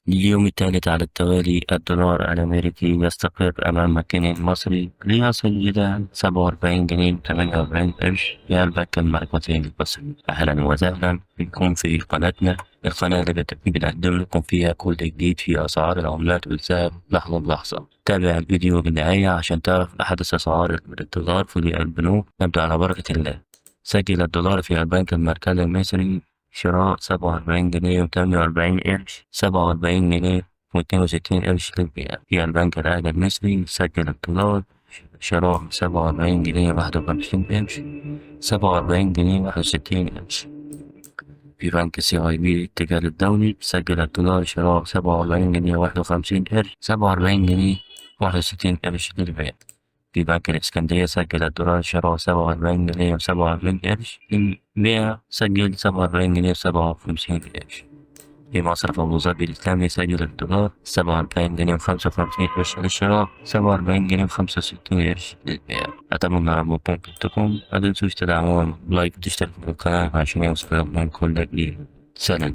اليوم الثالث على التوالي الدولار الأمريكي يستقر أمام مكينين مصري ليصل إلى 47 جنيه 48 قرش في البنك المركزي المصري. أهلا وسهلا بكم في قناتنا، القناة اللي بنقدم لكم فيها كل جديد في أسعار العملات والذهب لحظة بلحظة. تابع الفيديو للنهاية عشان تعرف أحدث أسعار الدولار في البنوك. نبدأ على بركة الله. سجل الدولار في البنك المركزي المصري شراء 47 جنيه و48 قرش، 47 جنيه و62 قرش للبيع. في البنك الأهلي المصري سجل الدولار شراء 47 جنيه و51 قرش، 47 جنيه و61 قرش. في بنك CIB التجاري الدولي سجل الدولار شراء 47 جنيه و51 قرش، 47 جنيه و61 قرش للبيع. في بنك الإسكندرية سجل الدولار شراء 47 جنيه و47 قرش، للبيع سجل 47 جنيه و57 قرش. في مصرف أبو ظبي الإسلامي سجل الدولار 47 جنيه و55 قرش للشراء، 47 جنيه و65 قرش للبيع. أتمنى أن أكون فدتكم. متنسوش تدعمون لايك وتشتركوا في القناة عشان يوصل لكم كل جديد. سلام.